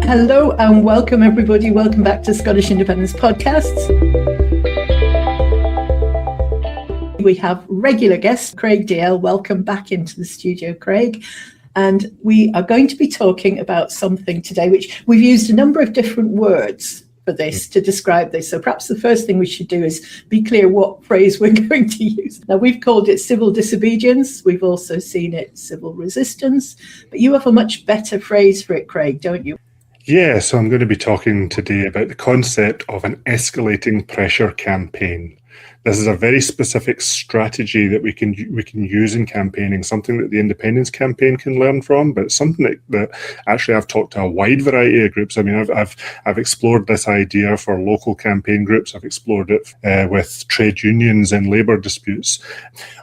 Hello and welcome everybody. Welcome back to Scottish Independence Podcasts. We have regular guest Craig Dalzell. Welcome back into the studio, Craig. And we are going to be talking about something today, which we've used a number of different words for this to describe this. So perhaps the first thing we should do is be clear what phrase we're going to use. Now, we've called it civil disobedience. We've also seen it civil resistance. But you have a much better phrase for it, Craig, don't you? Yeah, so I'm going to be talking today about the concept of an escalating pressure campaign. This is a very specific strategy that we can use in campaigning, something that the Independence campaign can learn from, but something that actually I've talked to a wide variety of groups. I mean, I've explored this idea for local campaign groups. I've explored it with trade unions and labour disputes.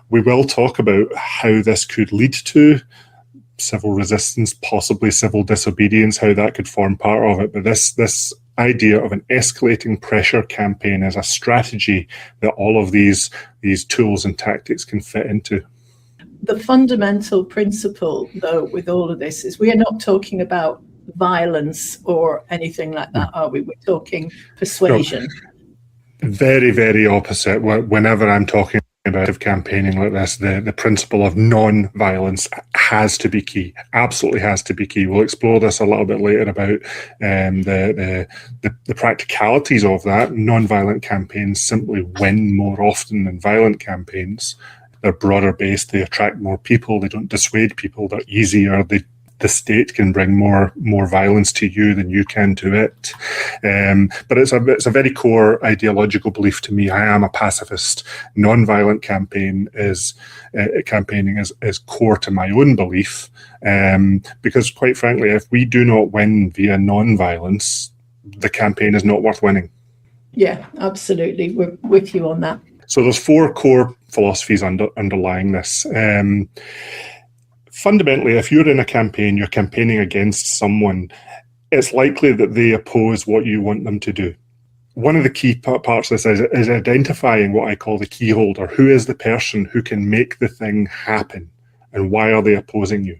We will talk about how this could lead to civil resistance, possibly civil disobedience, how that could form part of it. But this idea of an escalating pressure campaign is a strategy that all of these tools and tactics can fit into. The fundamental principle, though, with all of this is we are not talking about violence or anything like that, are we? We're talking persuasion. No, very, very opposite. Whenever I'm talking about campaigning like this, the principle of non-violence has to be key, absolutely has to be key. We'll explore this a little bit later about the practicalities of that. Non-violent campaigns simply win more often than violent campaigns. They're broader based, they attract more people, they don't dissuade people, they're easier, the state can bring more violence to you than you can to it. But it's a very core ideological belief to me. I am a pacifist. Non-violent campaigning is core to my own belief. Because quite frankly, if we do not win via non-violence, the campaign is not worth winning. Yeah, absolutely. We're with you on that. So there's four core philosophies underlying this. Fundamentally, if you're in a campaign, you're campaigning against someone, it's likely that they oppose what you want them to do. One of the key parts of this is identifying what I call the key holder. Who is the person who can make the thing happen, and why are they opposing you?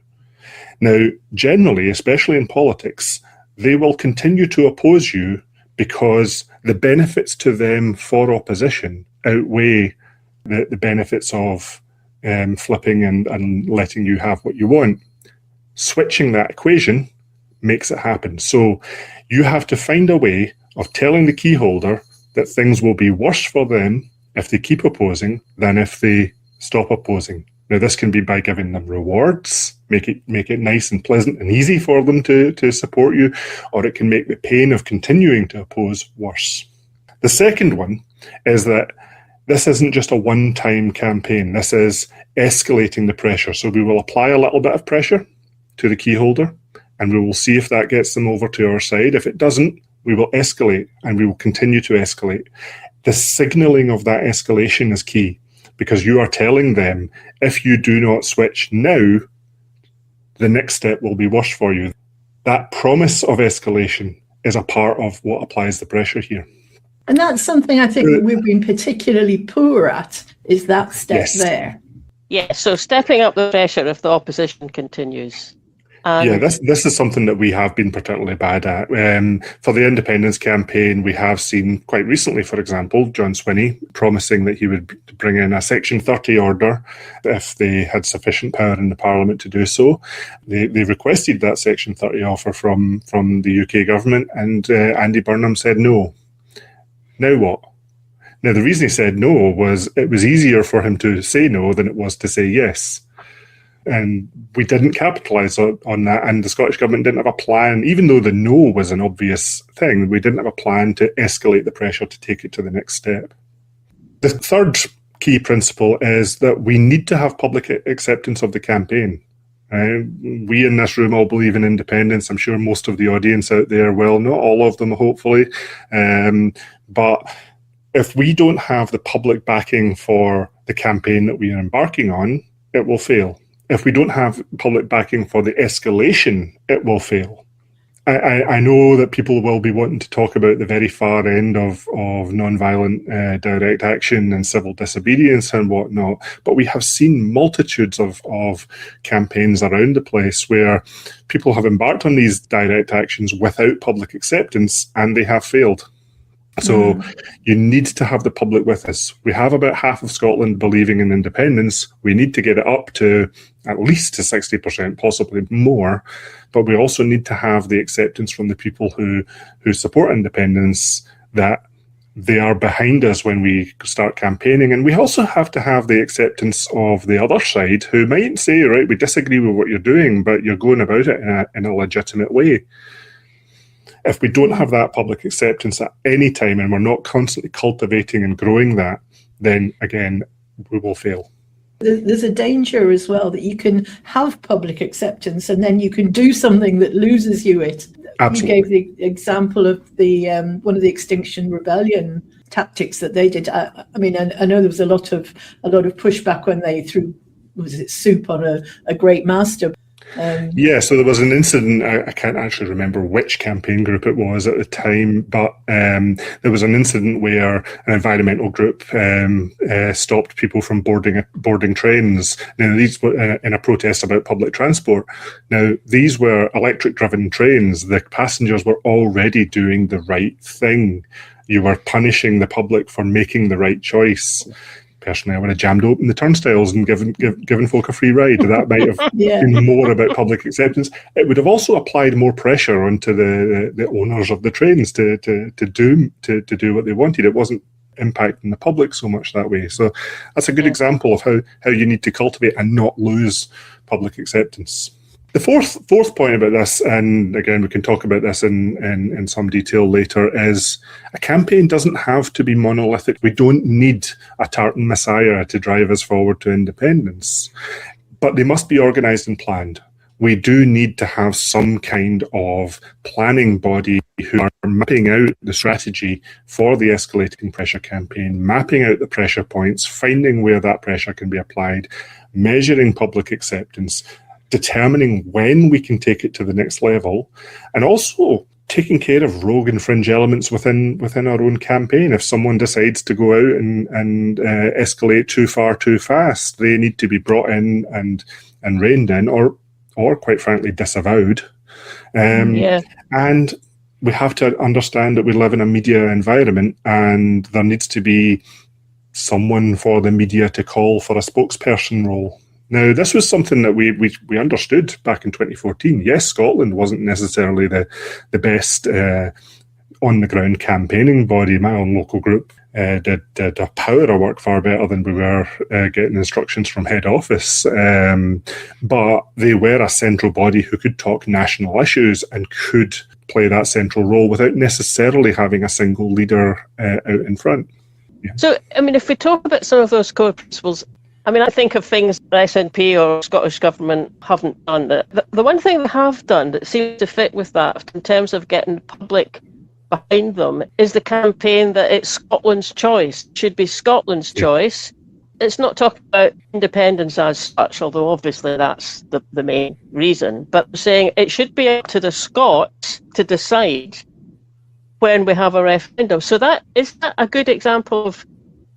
Now, generally, especially in politics, they will continue to oppose you because the benefits to them for opposition outweigh the benefits of flipping and letting you have what you want. Switching that equation makes it happen. So you have to find a way of telling the key holder that things will be worse for them if they keep opposing than if they stop opposing. Now, this can be by giving them rewards, make it nice and pleasant and easy for them to support you, or it can make the pain of continuing to oppose worse. The second one is that this isn't just a one-time campaign. This is escalating the pressure. So we will apply a little bit of pressure to the key holder, and we will see if that gets them over to our side. If it doesn't, we will escalate, and we will continue to escalate. The signalling of that escalation is key, because you are telling them, if you do not switch now, the next step will be worse for you. That promise of escalation is a part of what applies the pressure here. And that's something I think that we've been particularly poor at, is that step there. Yeah, so stepping up the pressure if the opposition continues. This is something that we have been particularly bad at. For the Independence campaign, we have seen quite recently, for example, John Swinney promising that he would bring in a Section 30 order if they had sufficient power in the Parliament to do so. They requested that Section 30 offer from the UK government, and Andy Burnham said no. Now what? Now, the reason he said no was it was easier for him to say no than it was to say yes. And we didn't capitalise on that, and the Scottish Government didn't have a plan. Even though the no was an obvious thing, we didn't have a plan to escalate the pressure to take it to the next step. The third key principle is that we need to have public acceptance of the campaign. We in this room all believe in independence. I'm sure most of the audience out there will, not all of them, hopefully. But if we don't have the public backing for the campaign that we are embarking on, it will fail. If we don't have public backing for the escalation, it will fail. I know that people will be wanting to talk about the very far end of non-violent direct action and civil disobedience and whatnot, but we have seen multitudes of campaigns around the place where people have embarked on these direct actions without public acceptance, and they have failed. So you need to have the public with us. We have about half of Scotland believing in independence. We need to get it up to at least to 60%, possibly more. But we also need to have the acceptance from the people who support independence that they are behind us when we start campaigning. And we also have to have the acceptance of the other side who might say, right, we disagree with what you're doing, but you're going about it in a legitimate way. If we don't have that public acceptance at any time and we're not constantly cultivating and growing that, then again, we will fail. There's a danger as well that you can have public acceptance and then you can do something that loses you it. Absolutely. You gave the example of the one of the Extinction Rebellion tactics that they did. I mean, I know there was a lot of pushback when they threw, was it soup on a great master. Yeah, so there was an incident, I can't actually remember which campaign group it was at the time, but there was an incident where an environmental group stopped people from boarding trains. Now, these were in a protest about public transport. Now, these were electric-driven trains. The passengers were already doing the right thing. You were punishing the public for making the right choice. Personally, I would have jammed open the turnstiles and given folk a free ride. That might have been more about public acceptance. It would have also applied more pressure onto the owners of the trains to do what they wanted. It wasn't impacting the public so much that way. So that's a good example of how you need to cultivate and not lose public acceptance. The fourth point about this, and again, we can talk about this in some detail later, is a campaign doesn't have to be monolithic. We don't need a tartan messiah to drive us forward to independence, but they must be organised and planned. We do need to have some kind of planning body who are mapping out the strategy for the Escalating Pressure Campaign, mapping out the pressure points, finding where that pressure can be applied, measuring public acceptance, determining when we can take it to the next level, and also taking care of rogue and fringe elements within our own campaign. If someone decides to go out and escalate too far too fast, they need to be brought in and reined in, or quite frankly disavowed. And we have to understand that we live in a media environment, and there needs to be someone for the media to call for a spokesperson role. Now, this was something that we understood back in 2014. Yes, Scotland wasn't necessarily the best on-the-ground campaigning body. My own local group did a power of work far better than we were getting instructions from head office. But they were a central body who could talk national issues and could play that central role without necessarily having a single leader out in front. Yeah. So, I mean, if we talk about some of those core principles, I mean, I think of things the SNP or Scottish Government haven't done. The one thing they have done that seems to fit with that in terms of getting the public behind them is the campaign that it's Scotland's choice. It should be Scotland's choice. It's not talking about independence as such, although obviously that's the main reason, but saying it should be up to the Scots to decide when we have a referendum. So is that a good example of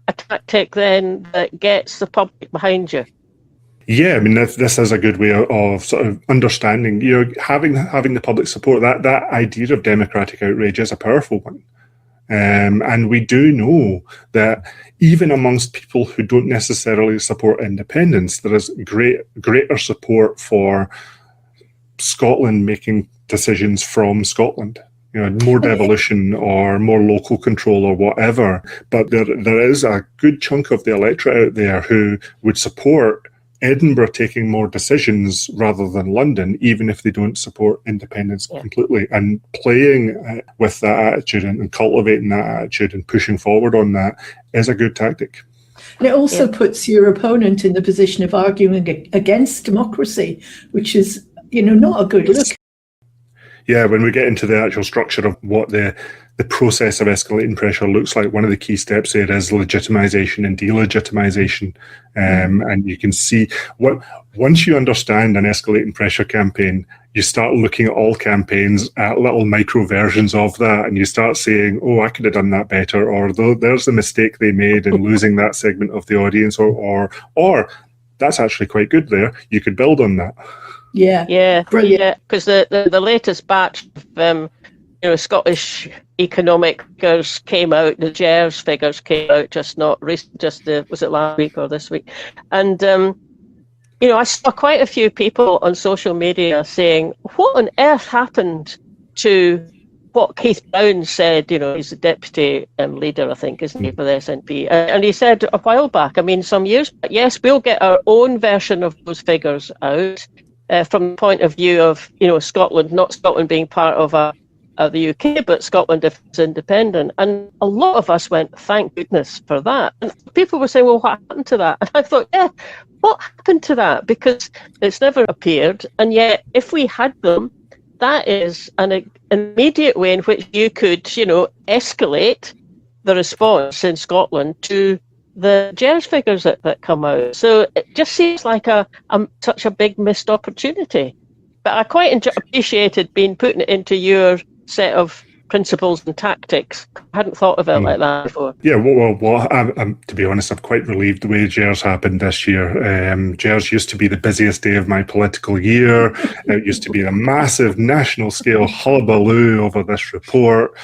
a tactic then that gets the public behind you? Yeah, I mean, this is a good way of sort of understanding, having the public support. That idea of democratic outrage is a powerful one. And we do know that even amongst people who don't necessarily support independence, there is greater support for Scotland making decisions from Scotland. More devolution or more local control or whatever. But there is a good chunk of the electorate out there who would support Edinburgh taking more decisions rather than London, even if they don't support independence completely. And playing with that attitude and cultivating that attitude and pushing forward on that is a good tactic. And it also puts your opponent in the position of arguing against democracy, which is, not a good look. Yeah, when we get into the actual structure of what the the process of escalating pressure looks like, one of the key steps there is legitimisation and delegitimization. And you can see, once you understand an escalating pressure campaign, you start looking at all campaigns at little micro versions of that, and you start saying, oh, I could have done that better, or there's the mistake they made in losing that segment of the audience, or that's actually quite good there. You could build on that. Yeah, Brilliant. Yeah, because the latest batch of Scottish economic figures came out. The GERS figures came out was it last week or this week? And I saw quite a few people on social media saying, "What on earth happened to what Keith Brown said?" He's the deputy leader, I think, isn't he, for the SNP? And he said a while back, some years back, yes, we'll get our own version of those figures out from the point of view of Scotland, not Scotland being part of the UK, but Scotland if it's independent. And a lot of us went, thank goodness for that. And people were saying, well, what happened to that? And I thought, yeah, what happened to that? Because it's never appeared. And yet, if we had them, that is an immediate way in which you could, escalate the response in Scotland to the GERS figures that come out. So it just seems like such a big missed opportunity. But I quite appreciated putting it into your set of principles and tactics. I hadn't thought of it like that before. Yeah, well I'm, to be honest, I'm quite relieved the way GERS happened this year. GERS used to be the busiest day of my political year. It used to be a massive national scale hullabaloo over this report.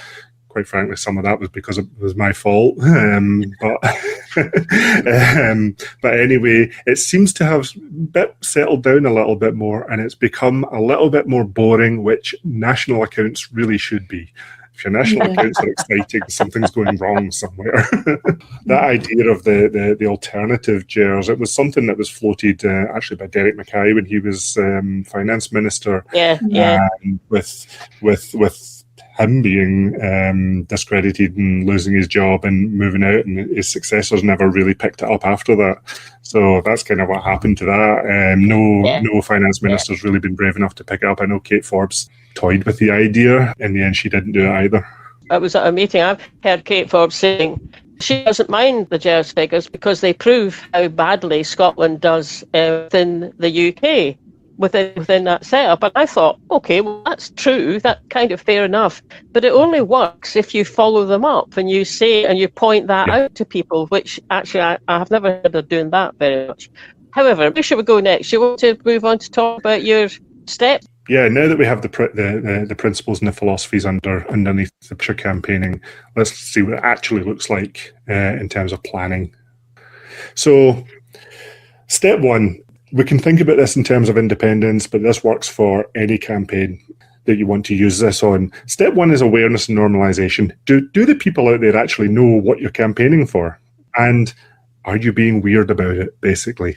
Quite frankly, some of that was because it was my fault. But anyway, it seems to have settled down a little bit more, and it's become a little bit more boring, which national accounts really should be. If your national accounts are exciting, something's going wrong somewhere. That idea of the alternative GERS, it was something that was floated actually by Derek Mackay when he was finance minister. With him being discredited and losing his job and moving out, and his successors never really picked it up after that. So that's kind of what happened to that. No finance minister's really been brave enough to pick it up. I know Kate Forbes toyed with the idea. In the end, she didn't do it either. I was at a meeting. I've heard Kate Forbes saying she doesn't mind the GERS figures because they prove how badly Scotland does within the UK. Within that setup. And I thought, okay, well, that's true, that kind of fair enough, but it only works if you follow them up and you say and you point that out to people, which actually I have never heard of doing that very much. However, where should we go next? You want to move on to talk about your steps? Yeah, now that we have the principles and the philosophies underneath the pressure campaigning, let's see what it actually looks like in terms of planning. So, step one, we can think about this in terms of independence, but this works for any campaign that you want to use this on. Step one is awareness and normalization. Do the people out there actually know what you're campaigning for? And are you being weird about it, basically?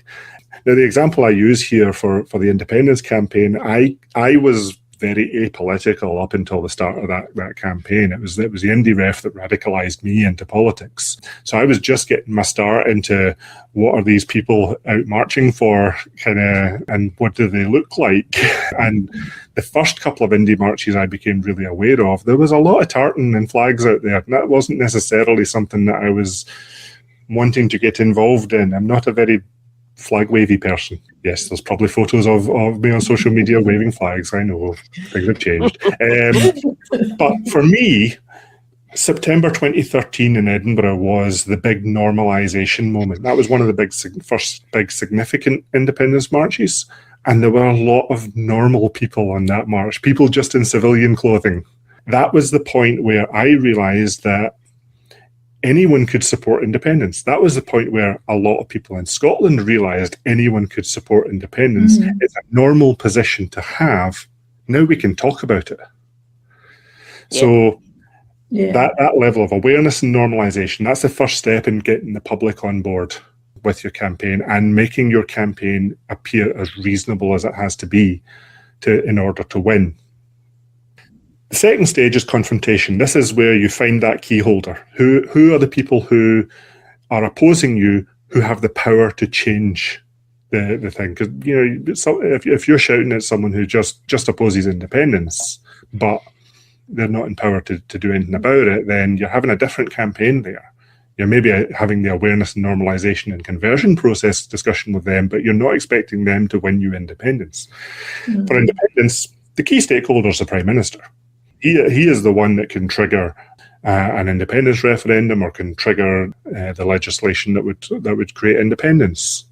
Now, the example I use here for the independence campaign, I was very apolitical up until the start of that campaign. It was the indie ref that radicalized me into politics. So I was just getting my start into what are these people out marching for, and what do they look like? And the first couple of indie marches I became really aware of, there was a lot of tartan and flags out there. And that wasn't necessarily something that I was wanting to get involved in. I'm not a very flag wavy person. Yes, there's probably photos of me on social media waving flags. I know, things have changed. But for me, September 2013 in Edinburgh was the big normalisation moment. That was one of the first big significant independence marches. And there were a lot of normal people on that march, people just in civilian clothing. That was the point where I realised that anyone could support independence. That was the point where a lot of people in Scotland realised anyone could support independence. Mm-hmm. It's a normal position to have. Now we can talk about it. Yeah. So that level of awareness and normalisation, that's the first step in getting the public on board with your campaign and making your campaign appear as reasonable as it has to be in order to win. The second stage is confrontation. This is where you find that key holder. Who are the people who are opposing you, who have the power to change the thing? Because if you're shouting at someone who just opposes independence, but they're not in power to do anything about it, then you're having a different campaign there. You're maybe having the awareness and normalisation and conversion process discussion with them, but you're not expecting them to win you independence. Mm-hmm. For independence, the key stakeholder is the Prime Minister. He is the one that can trigger an independence referendum or can trigger the legislation that would create independence.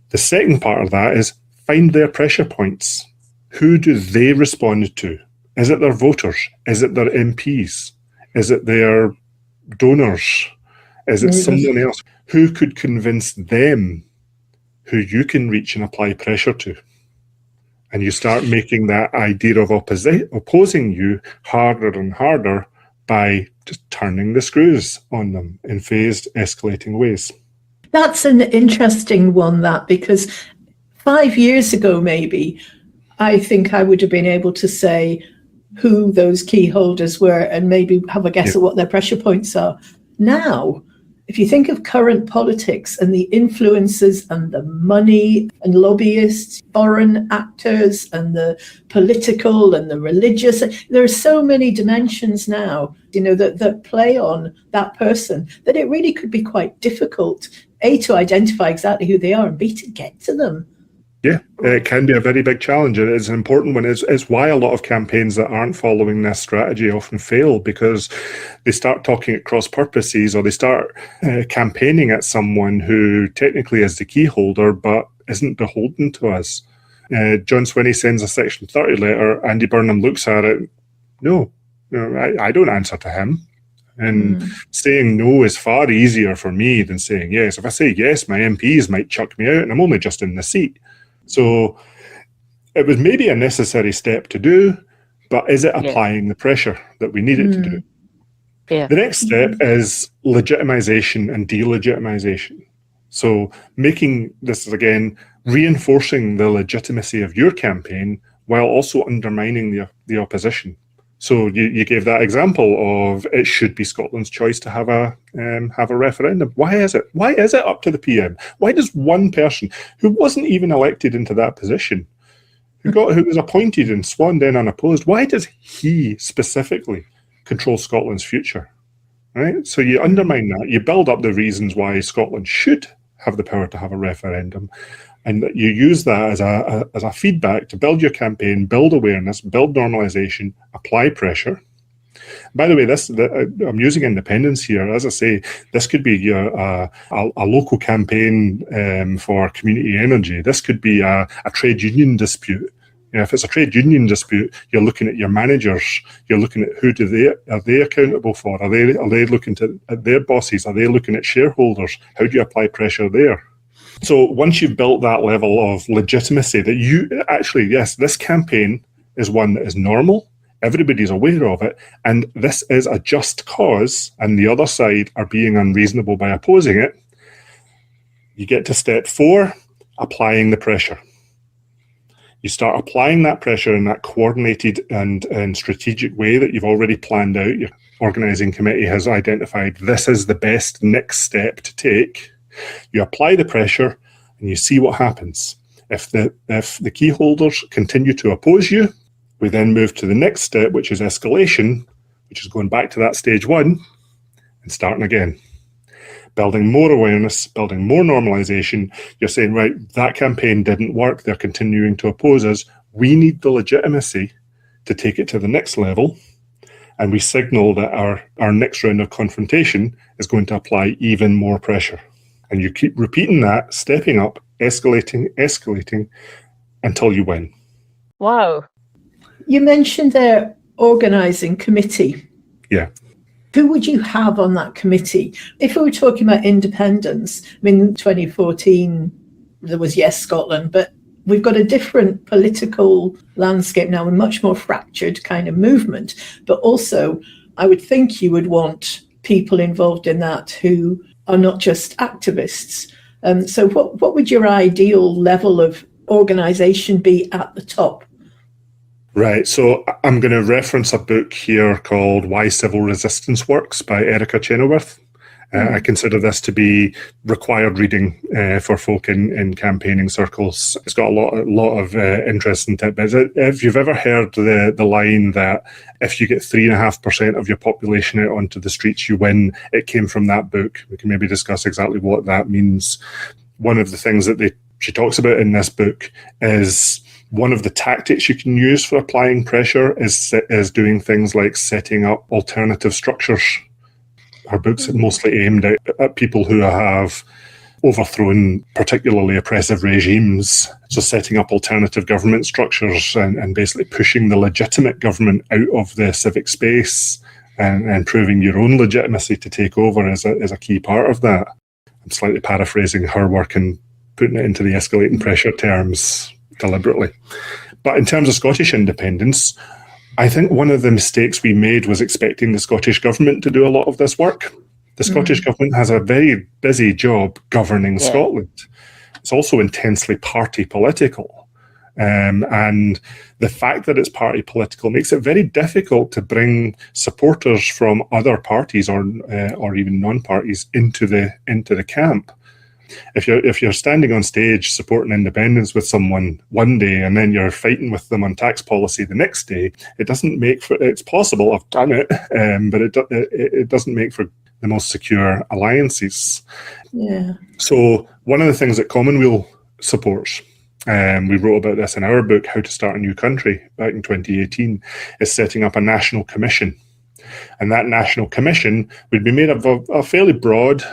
The second part of that is find their pressure points. Who do they respond to? Is it their voters? Is it their MPs? Is it their donors? Is it someone else? Who could convince them who you can reach and apply pressure to? And you start making that idea of opposing you harder and harder by just turning the screws on them in phased, escalating ways. That's an interesting one, because 5 years ago, maybe, I think I would have been able to say who those key holders were and maybe have a guess at what their pressure points are. Now, if you think of current politics and the influencers and the money and lobbyists, foreign actors and the political and the religious, there are so many dimensions now, that play on that person, that it really could be quite difficult, A, to identify exactly who they are, and B, to get to them. Yeah, it can be a very big challenge, and it's an important one. It's why a lot of campaigns that aren't following this strategy often fail, because they start talking at cross purposes, or they start campaigning at someone who technically is the key holder but isn't beholden to us. John Swinney sends a Section 30 letter. Andy Burnham looks at it. No, I don't answer to him. And saying no is far easier for me than saying yes. If I say yes, my MPs might chuck me out, and I'm only just in the seat. So it was maybe a necessary step to do, but is it applying the pressure that we need it to do? Yeah. The next step is legitimization and delegitimization. So making this, again, reinforcing the legitimacy of your campaign while also undermining the opposition. So you gave that example of it should be Scotland's choice to have a referendum. Why is it? Why is it up to the PM? Why does one person who wasn't even elected into that position, who was appointed and sworn in unopposed, why does he specifically control Scotland's future? Right? So you undermine that. You build up the reasons why Scotland should have the power to have a referendum, and you use that as a feedback to build your campaign, build awareness, build normalisation, apply pressure. By the way, I'm using independence here. As I say, this could be a local campaign for community energy. This could be a trade union dispute. If it's a trade union dispute, you're looking at your managers. You're looking at who are they accountable for? Are they looking at their bosses? Are they looking at shareholders? How do you apply pressure there? So once you've built that level of legitimacy that you actually, yes, this campaign is one that is normal, everybody's aware of it, and this is a just cause, and the other side are being unreasonable by opposing it, you get to step 4, applying the pressure. You start applying that pressure in that coordinated and strategic way that you've already planned out. Your organising committee has identified this is the best next step to take. You apply the pressure and you see what happens. If the key holders continue to oppose you, we then move to the next step, which is escalation, which is going back to that stage 1 and starting again. Building more awareness, building more normalisation. You're saying, right, that campaign didn't work. They're continuing to oppose us. We need the legitimacy to take it to the next level. And we signal that our next round of confrontation is going to apply even more pressure. And you keep repeating that, stepping up, escalating until you win. Wow. You mentioned their organising committee. Yeah. Who would you have on that committee? If we were talking about independence, in 2014, there was Yes Scotland, but we've got a different political landscape now, a much more fractured kind of movement. But also, I would think you would want people involved in that who are not just activists. So what would your ideal level of organisation be at the top? Right, so I'm going to reference a book here called Why Civil Resistance Works by Erica Chenoweth. I consider this to be required reading for folk in campaigning circles. It's got a lot of interesting tidbits. If you've ever heard the line that if you get 3.5% of your population out onto the streets, you win, it came from that book. We can maybe discuss exactly what that means. One of the things that she talks about in this book is one of the tactics you can use for applying pressure is doing things like setting up alternative structures. Her book's mostly aimed at people who have overthrown particularly oppressive regimes. So setting up alternative government structures and basically pushing the legitimate government out of the civic space and proving your own legitimacy to take over is a key part of that. I'm slightly paraphrasing her work and putting it into the escalating pressure terms deliberately. But in terms of Scottish independence, I think one of the mistakes we made was expecting the Scottish Government to do a lot of this work. The Scottish Government has a very busy job governing Scotland. It's also intensely party political. And the fact that it's party political makes it very difficult to bring supporters from other parties or even non-parties into the camp. If you're standing on stage supporting independence with someone one day and then you're fighting with them on tax policy the next day, it doesn't make for. It's possible, I've done it, but it doesn't make for the most secure alliances. Yeah. So one of the things that Commonweal supports, we wrote about this in our book, How to Start a New Country, back in 2018, is setting up a national commission. And that national commission would be made up of a fairly broad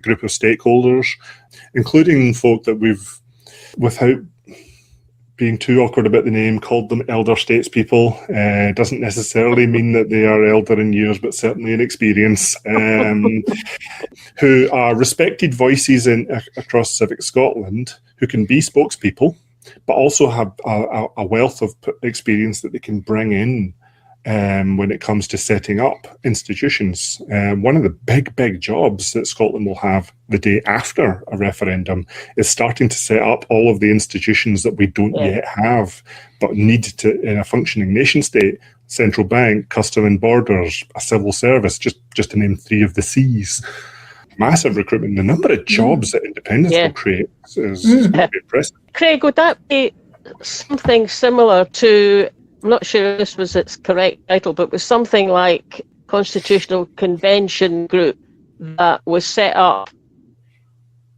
group of stakeholders, including folk that we've, without being too awkward about the name, called them elder statespeople. Doesn't necessarily mean that they are elder in years, but certainly in experience, who are respected voices across civic Scotland, who can be spokespeople, but also have a wealth of experience that they can bring in when it comes to setting up institutions. One of the big jobs that Scotland will have the day after a referendum is starting to set up all of the institutions that we don't yet have, but need to in a functioning nation state: central bank, custom and borders, a civil service, just to name 3 of the C's. Massive recruitment. The number of jobs that independence will create is pretty impressive. Craig, would that be something similar to, I'm not sure this was its correct title, but was something like Constitutional Convention Group that was set up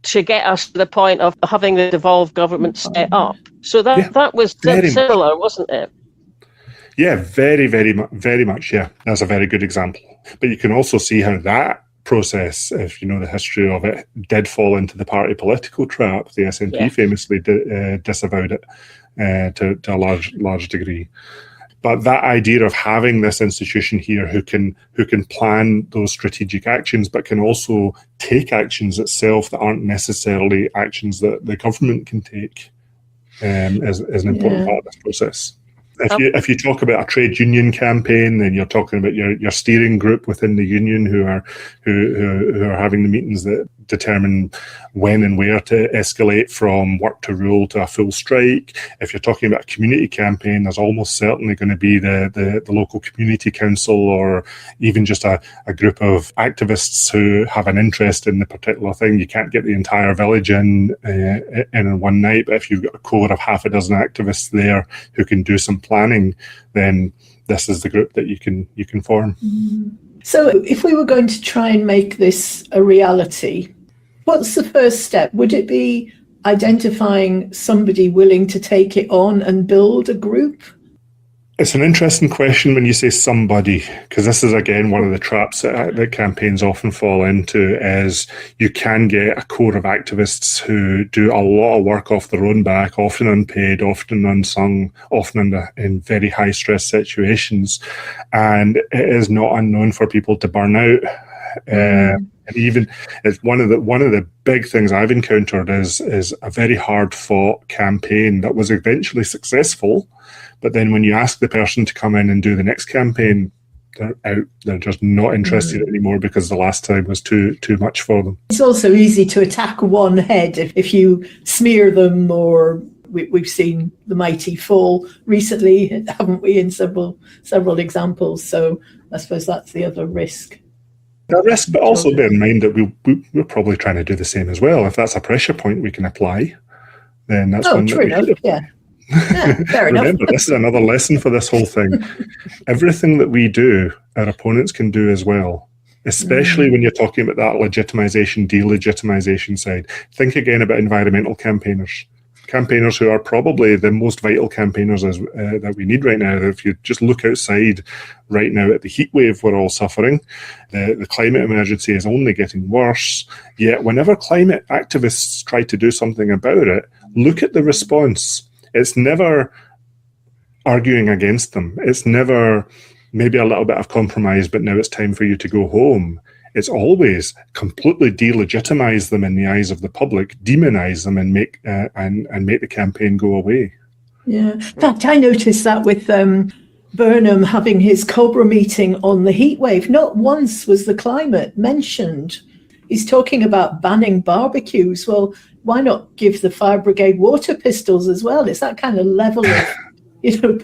to get us to the point of having the devolved government set up? So that was similar, wasn't it? Yeah, very much, yeah. That's a very good example. But you can also see how that process, if you know the history of it, did fall into the party political trap. The SNP famously disavowed it to a large degree. But that idea of having this institution here who can plan those strategic actions, but can also take actions itself that aren't necessarily actions that the government can take, is an important part of this process. If you talk about a trade union campaign, then you're talking about your steering group within the union who are having the meetings that determine when and where to escalate from work to rule to a full strike. If you're talking about a community campaign, there's almost certainly going to be the local community council, or even just a group of activists who have an interest in the particular thing. You can't get the entire village in one night, but if you've got a core of half a dozen activists there who can do some planning, then this is the group that you can form. So if we were going to try and make this a reality, what's the first step? Would it be identifying somebody willing to take it on and build a group? It's an interesting question when you say somebody, because this is, again, one of the traps that campaigns often fall into, is you can get a core of activists who do a lot of work off their own back, often unpaid, often unsung, often in very high-stress situations, and it is not unknown for people to burn out. And even it's one of the big things I've encountered is a very hard-fought campaign that was eventually successful. But then when you ask the person to come in and do the next campaign, they're out. They're just not interested anymore because the last time was too much for them. It's also easy to attack one head if you smear them, or we've seen the mighty fall recently, haven't we, in several examples. So I suppose that's the other risk. That risk, but also bear in mind that we're probably trying to do the same as well. If that's a pressure point we can apply, then that's one that we should apply. Yeah, fair enough. Remember, this is another lesson for this whole thing. Everything that we do, our opponents can do as well, especially when you're talking about that legitimization, delegitimization side. Think again about environmental campaigners. Campaigners who are probably the most vital campaigners that we need right now. If you just look outside right now at the heat wave we're all suffering, the climate emergency is only getting worse. Yet whenever climate activists try to do something about it, look at the response. It's never arguing against them. It's never maybe a little bit of compromise, but now it's time for you to go home. It's always completely delegitimize them in the eyes of the public, demonize them, and make the campaign go away. Yeah, in fact, I noticed that with Burnham having his Cobra meeting on the heat wave. Not once was the climate mentioned. He's talking about banning barbecues. Well, why not give the fire brigade water pistols as well? It's that kind of level of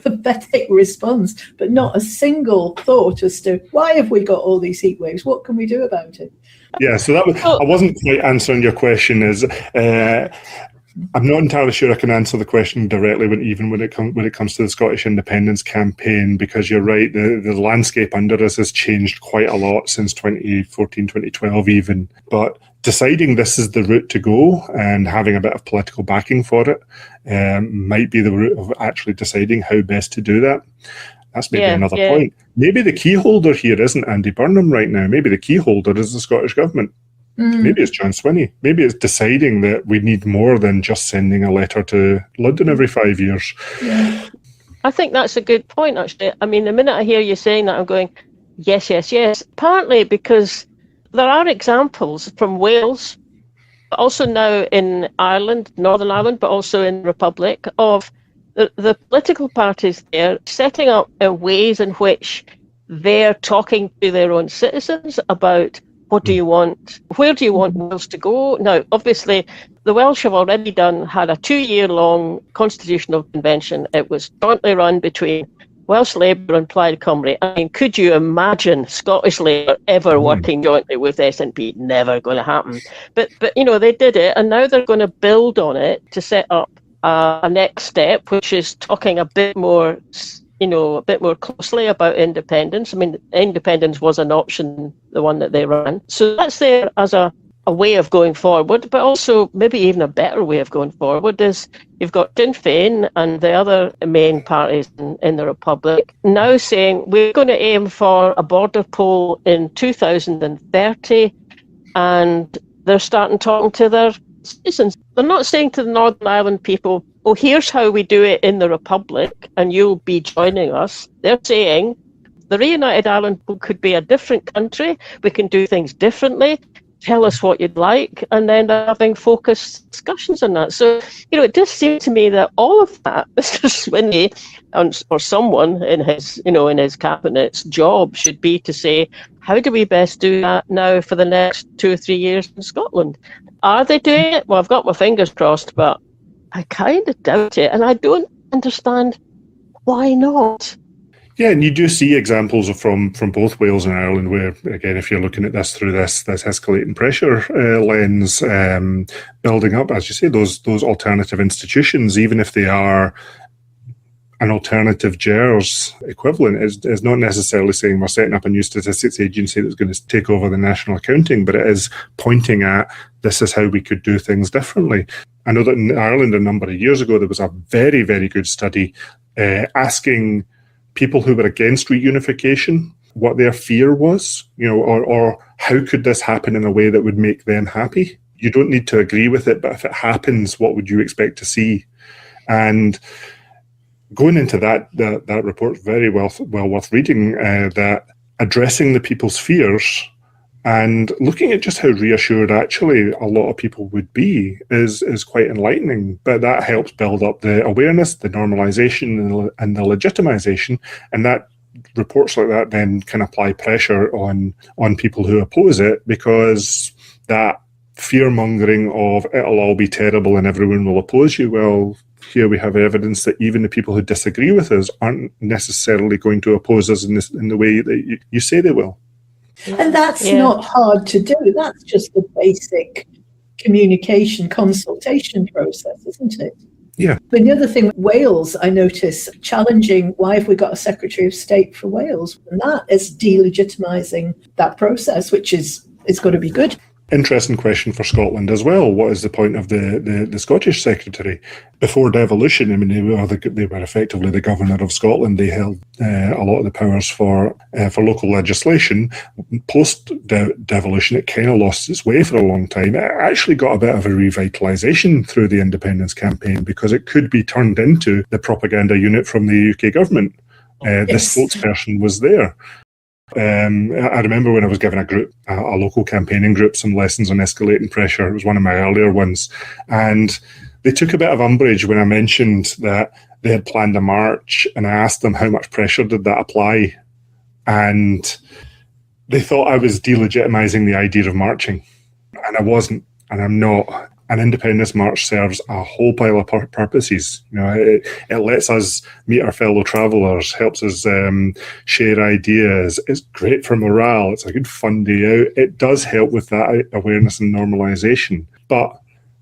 pathetic response, but not a single thought as to why have we got all these heat waves? What can we do about it? Yeah, so that was, I wasn't quite answering your question. I'm not entirely sure I can answer the question directly when it comes to the Scottish independence campaign, because you're right, the landscape under us has changed quite a lot since 2014, 2012 even. But deciding this is the route to go and having a bit of political backing for it might be the route of actually deciding how best to do that. That's maybe another point. Maybe the key holder here isn't Andy Burnham right now. Maybe the key holder is the Scottish Government. Maybe it's John Swinney. Maybe it's deciding that we need more than just sending a letter to London every 5 years. Yeah. I think that's a good point, actually. I mean, the minute I hear you saying that, I'm going, yes. Partly because there are examples from Wales, but also now in Ireland, Northern Ireland, but also in the Republic, of the political parties there setting up ways in which they're talking to their own citizens about what do you want, where do you want Wales to go. Now, obviously, the Welsh have already had a 2-year-long constitutional convention. It was jointly run between Welsh Labour and Plaid Cymru. I mean, could you imagine Scottish Labour ever working jointly with SNP? Never going to happen. But they did it, and now they're going to build on it to set up a next step, which is talking a bit more closely about independence. I mean, independence was an option, the one that they ran. So that's there as a way of going forward, but also maybe even a better way of going forward is you've got Sinn Féin and the other main parties in the Republic now saying we're going to aim for a border poll in 2030, and they're starting talking to their citizens. They're not saying to the Northern Ireland people, oh, here's how we do it in the Republic and you'll be joining us. They're saying the reunited Ireland could be a different country. We can do things differently. Tell us what you'd like. And then having focused discussions on that. So, it does seem to me that all of that, Mr. Swinney or someone in his cabinet's job should be to say, how do we best do that now for the next 2 or 3 years in Scotland? Are they doing it? Well, I've got my fingers crossed, but I kind of doubt it, and I don't understand why not. Yeah, and you do see examples from both Wales and Ireland where, again, if you're looking at this through this escalating pressure lens, building up, as you say, those alternative institutions, even if they are an alternative GERS equivalent, is not necessarily saying we're setting up a new statistics agency that's going to take over the national accounting, but it is pointing at this is how we could do things differently. I know that in Ireland a number of years ago, there was a very, very good study asking people who were against reunification what their fear was, or how could this happen in a way that would make them happy. You don't need to agree with it, but if it happens, what would you expect to see? And going into that report, very well worth reading, that addressing the people's fears and looking at just how reassured actually a lot of people would be is quite enlightening. But that helps build up the awareness, the normalization, and the legitimization, and that reports like that then can apply pressure on people who oppose it, because that fear-mongering of it'll all be terrible and everyone will oppose you, well, here we have evidence that even the people who disagree with us aren't necessarily going to oppose us in the way that you say they will. And that's not hard to do. That's just the basic communication consultation process, isn't it? Yeah. But the other thing, Wales, I notice, challenging why have we got a Secretary of State for Wales? And that is delegitimising that process, which is going to be good. Interesting question for Scotland as well. What is the point of the Scottish Secretary? Before devolution, I mean, they were effectively the governor of Scotland. They held a lot of the powers for local legislation. Post devolution, it kind of lost its way for a long time. It actually got a bit of a revitalisation through the independence campaign because it could be turned into the propaganda unit from the UK government. The spokesperson was there. I remember when I was giving a local campaigning group, some lessons on escalating pressure. It was one of my earlier ones. And they took a bit of umbrage when I mentioned that they had planned a march, and I asked them how much pressure did that apply. And they thought I was delegitimizing the idea of marching. And I wasn't, and I'm not. An independence march serves a whole pile of purposes. You know, it lets us meet our fellow travellers, helps us share ideas. It's great for morale. It's a good fun day out. It does help with that awareness and normalisation. But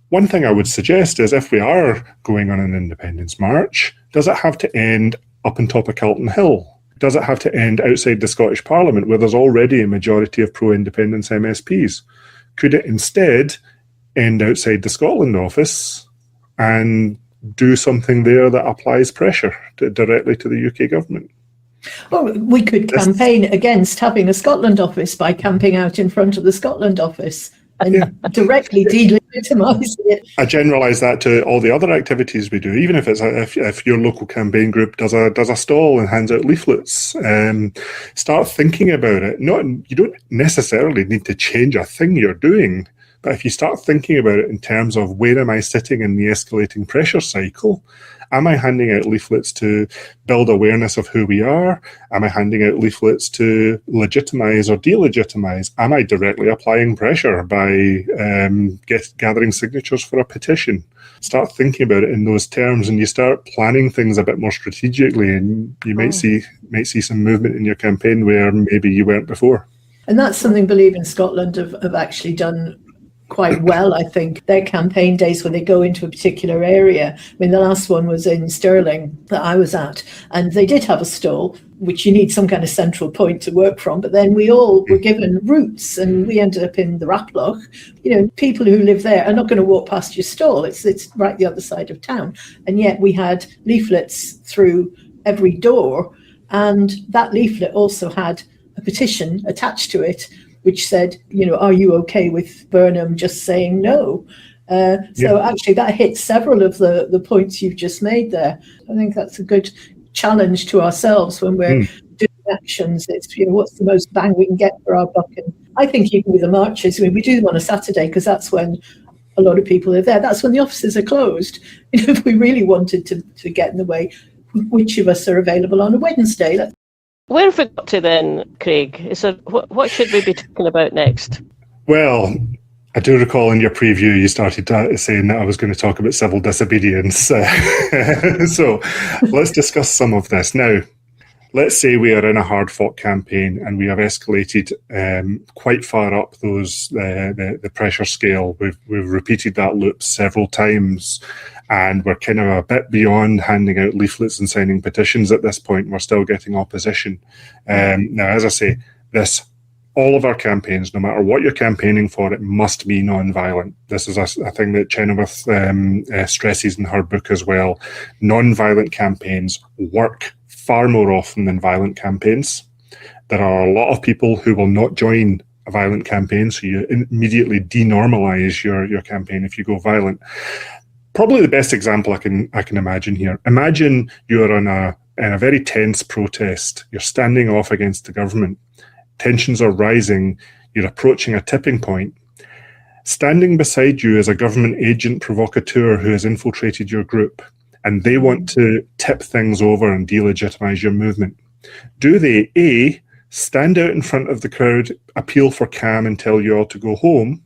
one thing I would suggest is if we are going on an independence march, does it have to end up on top of Calton Hill? Does it have to end outside the Scottish Parliament where there's already a majority of pro-independence MSPs? Could it instead end outside the Scotland office and do something there that applies pressure directly to the UK government? Well, we could campaign against having a Scotland office by camping out in front of the Scotland office and directly delegitimise it. I generalise that to all the other activities we do, even if it's if your local campaign group does a stall and hands out leaflets. Start thinking about it. You don't necessarily need to change a thing you're doing. But if you start thinking about it in terms of where am I sitting in the escalating pressure cycle, am I handing out leaflets to build awareness of who we are? Am I handing out leaflets to legitimise or delegitimise? Am I directly applying pressure by gathering signatures for a petition? Start thinking about it in those terms, and you start planning things a bit more strategically, and you might see some movement in your campaign where maybe you weren't before. And that's something Believe in Scotland have actually done quite well, I think. Their campaign days when they go into a particular area. I mean, the last one was in Stirling that I was at, and they did have a stall, which you need some kind of central point to work from. But then we all were given routes, and we ended up in the Raploch. You know, people who live there are not going to walk past your stall. It's right the other side of town. And yet we had leaflets through every door, and that leaflet also had a petition attached to it, which said, you know, are you okay with Burnham just saying no? Actually, that hits several of the points you've just made there. I think that's a good challenge to ourselves when we're doing actions. It's, you know, what's the most bang we can get for our buck? And I think even with the marches, I mean, we do them on a Saturday because that's when a lot of people are there. That's when the offices are closed. You know, if we really wanted to get in the way, which of us are available on a Wednesday? Where have we got to then, Craig? What should we be talking about next? Well, I do recall in your preview you started saying that I was going to talk about civil disobedience. So let's discuss some of this. Now, let's say we are in a hard-fought campaign and we have escalated quite far up the pressure scale. We've repeated that loop several times, and we're kind of a bit beyond handing out leaflets and signing petitions at this point. We're still getting opposition. Now, as I say, all of our campaigns, no matter what you're campaigning for, it must be non-violent. This is a thing that Chenoweth stresses in her book as well. Non-violent campaigns work far more often than violent campaigns. There are a lot of people who will not join a violent campaign, so you immediately denormalize your campaign if you go violent. Probably the best example I can imagine here. Imagine you're in a very tense protest. You're standing off against the government. Tensions are rising. You're approaching a tipping point. Standing beside you is a government agent provocateur who has infiltrated your group, and they want to tip things over and delegitimize your movement. Do they, A, stand out in front of the crowd, appeal for calm and tell you all to go home,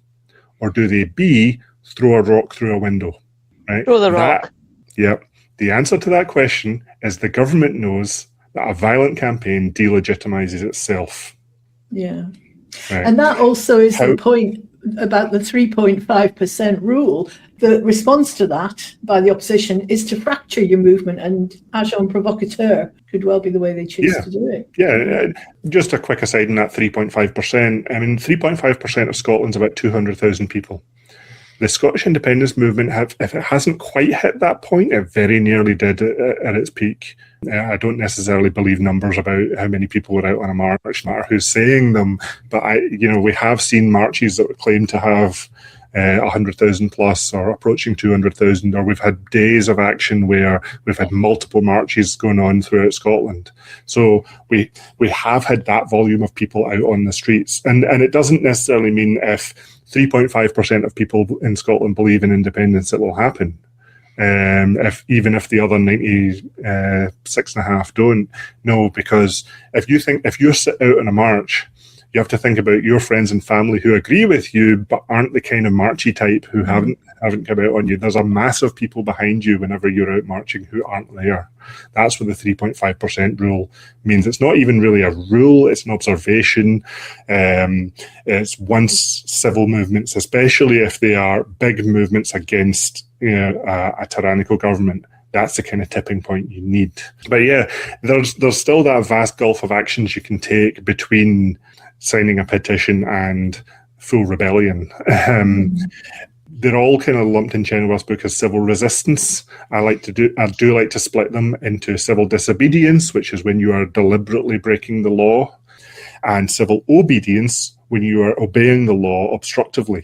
or do they, B, throw a rock through a window? Right? Throw the rock. Yep. The answer to that question is the government knows that a violent campaign delegitimizes itself. Yeah. Right. And that also is the point about the 3.5% rule. The response to that by the opposition is to fracture your movement, and agent provocateur could well be the way they choose to do it. Yeah, just a quick aside on that 3.5%. I mean, 3.5% of Scotland's about 200,000 people. The Scottish independence movement, if it hasn't quite hit that point, it very nearly did at its peak. I don't necessarily believe numbers about how many people were out on a march, no matter who's saying them. But we have seen marches that claim to have 100,000 plus or approaching 200,000, or we've had days of action where we've had multiple marches going on throughout Scotland. So we have had that volume of people out on the streets, and it doesn't necessarily mean if 3.5% of people in Scotland believe in independence, it will happen. Even if the other 96.5 don't. No, because if you're sit out on a march, you have to think about your friends and family who agree with you but aren't the kind of marchy type who haven't come out on you. There's a mass of people behind you whenever you're out marching who aren't there. That's what the 3.5% rule means. It's not even really a rule, it's an observation. It's once civil movements, especially if they are big movements against a tyrannical government, that's the kind of tipping point you need. But yeah, there's still that vast gulf of actions you can take between signing a petition and full rebellion. They're all kind of lumped in Chenoweth's book as civil resistance. I do like to split them into civil disobedience, which is when you are deliberately breaking the law, and civil obedience, when you are obeying the law obstructively.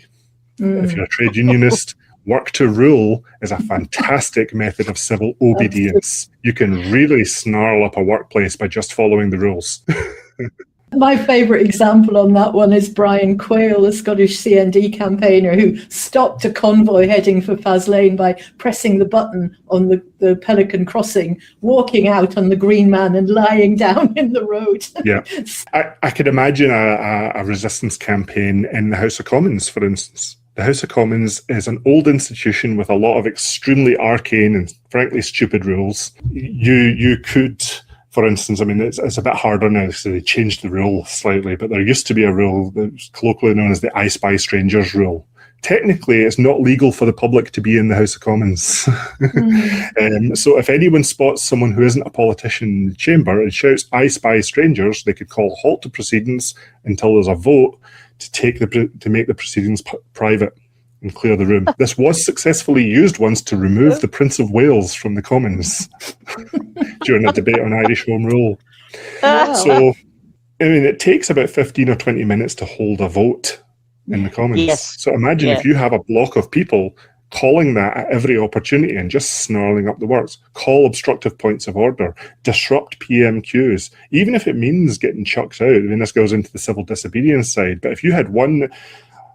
If you're a trade unionist, work to rule is a fantastic method of civil obedience. You can really snarl up a workplace by just following the rules. My favourite example on that one is Brian Quayle, the Scottish CND campaigner who stopped a convoy heading for Faslane by pressing the button on the Pelican crossing, walking out on the Green Man and lying down in the road. Yeah, I could imagine a resistance campaign in the House of Commons, for instance. The House of Commons is an old institution with a lot of extremely arcane and frankly stupid rules. You could... For instance, I mean, it's a bit harder now because they changed the rule slightly, but there used to be a rule that was colloquially known as the I Spy Strangers rule. Technically, it's not legal for the public to be in the House of Commons. So if anyone spots someone who isn't a politician in the chamber and shouts, I spy strangers, they could call halt to proceedings until there's a vote to make the proceedings private and clear the room. This was successfully used once to remove the Prince of Wales from the Commons during a debate on Irish Home Rule. So, I mean, it takes about 15 or 20 minutes to hold a vote in the Commons. Yes. So imagine if you have a block of people calling that at every opportunity and just snarling up the works, call obstructive points of order, disrupt PMQs, even if it means getting chucked out. I mean, this goes into the civil disobedience side, but if you had one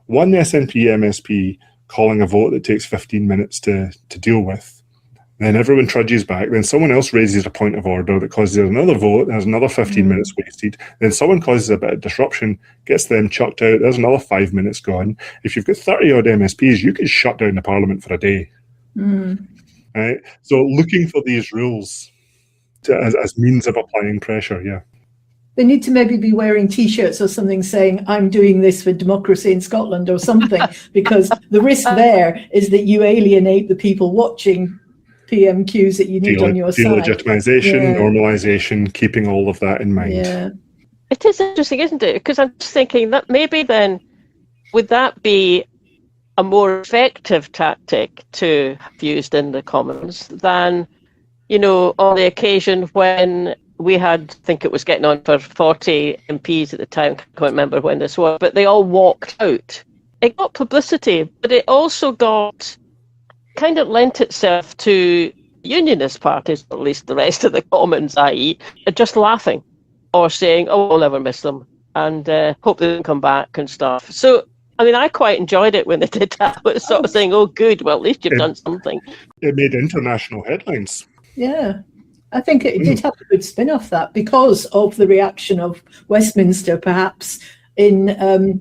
SNP MSP calling a vote that takes 15 minutes to deal with, then everyone trudges back, then someone else raises a point of order that causes another vote, there's another 15 minutes wasted, then someone causes a bit of disruption, gets them chucked out, there's another 5 minutes gone. If you've got 30 odd MSPs, you could shut down the Parliament for a day. Right? So looking for these rules as means of applying pressure, yeah. They need to maybe be wearing T-shirts or something saying, I'm doing this for democracy in Scotland or something, because the risk there is that you alienate the people watching PMQs that you need on your side. Delegitimization, normalization, keeping all of that in mind. Yeah. It is interesting, isn't it? Because I'm just thinking that maybe then, would that be a more effective tactic to have used in the Commons than, on the occasion when we had, I think it was getting on for 40 MPs at the time, I can't remember when this was, but they all walked out. It got publicity, but it also kind of lent itself to unionist parties, or at least the rest of the Commons, i.e., just laughing or saying, oh, we'll never miss them and hope they don't come back and stuff. So, I mean, I quite enjoyed it when they did that. It was sort of saying, oh, good, well, at least you've done something. It made international headlines. Yeah. I think it did have a good spin-off that because of the reaction of Westminster, perhaps, in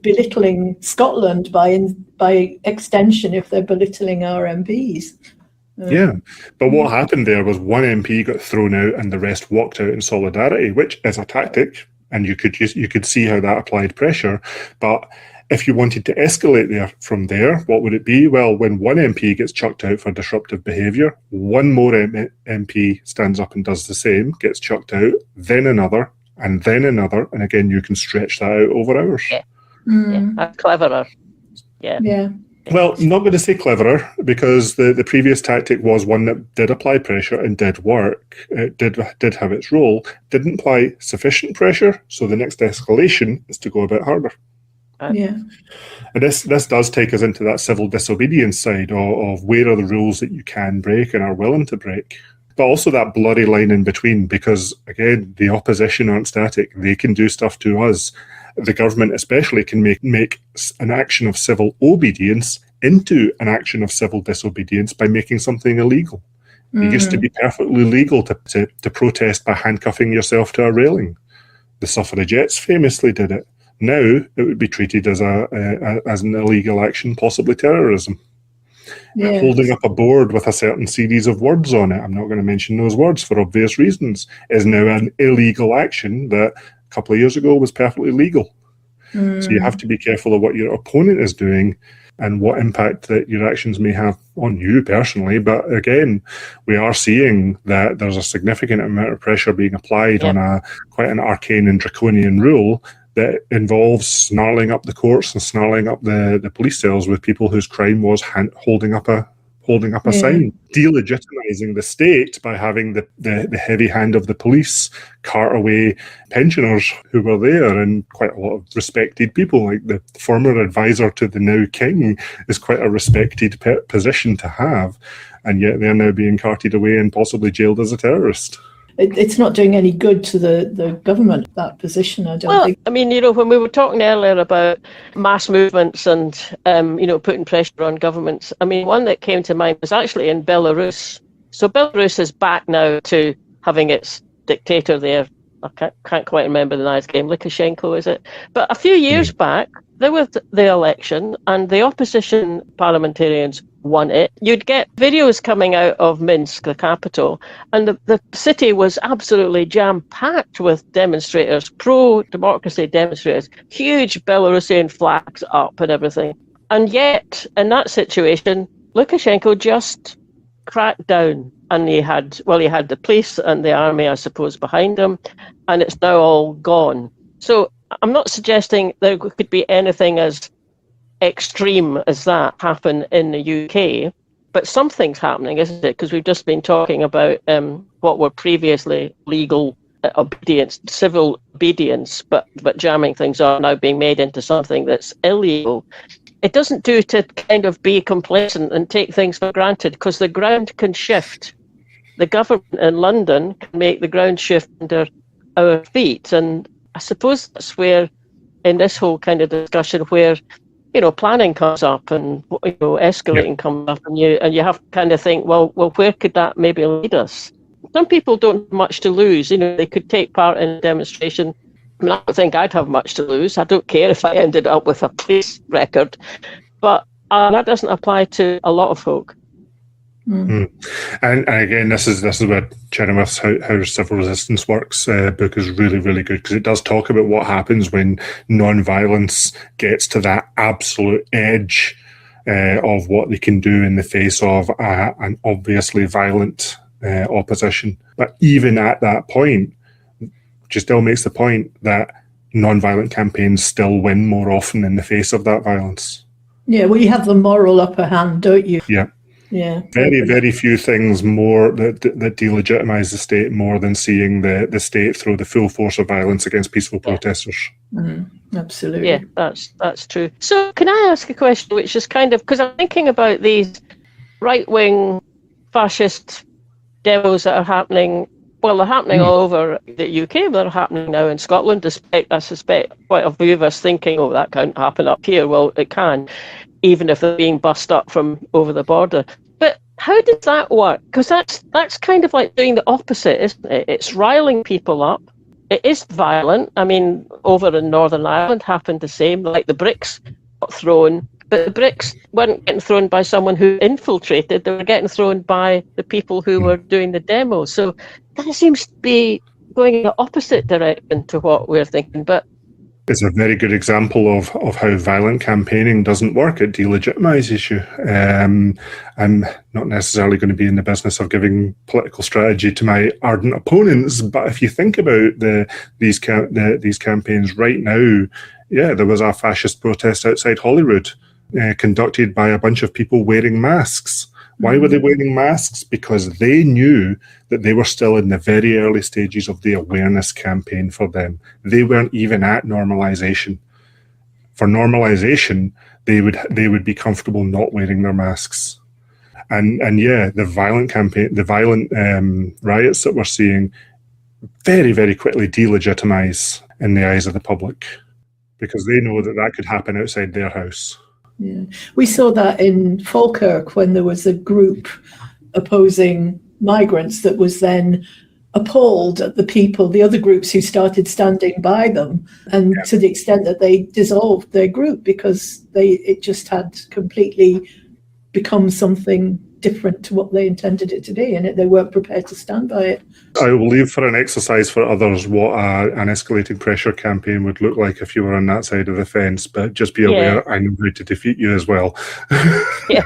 belittling Scotland by extension if they're belittling our MPs. Yeah, but what happened there was one MP got thrown out and the rest walked out in solidarity, which is a tactic. and you could see how that applied pressure. But if you wanted to escalate from there, what would it be? Well, when one MP gets chucked out for disruptive behaviour, one more MP stands up and does the same, gets chucked out, then another, and again, you can stretch that out over hours. Yeah, that's cleverer. Yeah. Well, I'm not going to say cleverer, because the previous tactic was one that did apply pressure and did work. It did have its role, didn't apply sufficient pressure, so the next escalation is to go a bit harder. Yeah. And this does take us into that civil disobedience side of where are the rules that you can break and are willing to break. But also that blurry line in between, because, again, the opposition aren't static. They can do stuff to us. The government especially can make an action of civil obedience into an action of civil disobedience by making something illegal. It used to be perfectly legal to protest by handcuffing yourself to a railing. The suffragettes famously did it. Now it would be treated as an illegal action, possibly terrorism. Yes. Holding up a board with a certain series of words on it, I'm not going to mention those words for obvious reasons, is now an illegal action that a couple of years ago was perfectly legal. So you have to be careful of what your opponent is doing and what impact that your actions may have on you personally. But again, we are seeing that there's a significant amount of pressure being applied on quite an arcane and draconian rule that involves snarling up the courts and snarling up the police cells with people whose crime was holding up a sign, delegitimizing the state by having the heavy hand of the police cart away pensioners who were there, and quite a lot of respected people. Like the former advisor to the now king is quite a respected position to have, and yet they're now being carted away and possibly jailed as a terrorist. It's not doing any good to the government, that position, I don't think. I mean, when we were talking earlier about mass movements and, putting pressure on governments, I mean, one that came to mind was actually in Belarus. So Belarus is back now to having its dictator there. I can't quite remember the guy's name. Lukashenko, is it? But a few years back, there was the election and the opposition parliamentarians won it. You'd get videos coming out of Minsk, the capital, and the city was absolutely jam-packed with demonstrators, pro-democracy demonstrators, huge Belarusian flags up and everything. And yet, in that situation, Lukashenko just cracked down. And he had the police and the army, I suppose, behind him, and it's now all gone. So I'm not suggesting there could be anything as extreme as that happen in the UK, but something's happening, isn't it? Because we've just been talking about what were previously legal obedience, civil obedience, but jamming things are now being made into something that's illegal. It doesn't do to kind of be complacent and take things for granted, because the ground can shift. The government in London can make the ground shift under our feet. And I suppose that's where, in this whole kind of discussion, where, planning comes up and, escalating comes up, and you have to kind of think, well, where could that maybe lead us? Some people don't have much to lose. They could take part in a demonstration. I mean, I don't think I'd have much to lose. I don't care if I ended up with a police record. But that doesn't apply to a lot of folk. And again, this is where Chenoweth's How Civil Resistance Works book is really, really good, because it does talk about what happens when non-violence gets to that absolute edge of what they can do in the face of an obviously violent opposition. But even at that point, she still makes the point that non-violent campaigns still win more often in the face of that violence. Yeah, well, you have the moral upper hand, don't you? Yeah. Yeah. Very, very few things more that delegitimize the state more than seeing the state throw the full force of violence against peaceful protesters. Absolutely. Yeah, that's true. So can I ask a question, which is kind of, because I'm thinking about these right-wing fascist demos that are happening. Well, they're happening all over the UK, but they're happening now in Scotland, despite, I suspect, quite a few of us thinking, that can't happen up here. Well, it can, even if they're being bussed up from over the border. But how does that work? Because that's kind of like doing the opposite, isn't it? It's riling people up. It is violent. I mean, over in Northern Ireland happened the same, like the bricks got thrown, but the bricks weren't getting thrown by someone who infiltrated. They were getting thrown by the people who were doing the demo. So that seems to be going in the opposite direction to what we're thinking. But it's a very good example of how violent campaigning doesn't work. It delegitimises you. I'm not necessarily going to be in the business of giving political strategy to my ardent opponents, but if you think about these campaigns right now, yeah, there was a fascist protest outside Holyrood, conducted by a bunch of people wearing masks. Why were they wearing masks? Because they knew that they were still in the very early stages of the awareness campaign for them. They weren't even at normalization. For normalization, they would be comfortable not wearing their masks. And yeah, the violent riots that we're seeing very, very quickly delegitimize in the eyes of the public, because they know that could happen outside their house. Yeah. We saw that in Falkirk when there was a group opposing migrants that was then appalled at the other groups who started standing by them, and to the extent that they dissolved their group because it just had completely become something different to what they intended it to be, and they weren't prepared to stand by it. I will leave for an exercise for others what an escalating pressure campaign would look like if you were on that side of the fence, but just be aware I know how to defeat you as well. Yeah.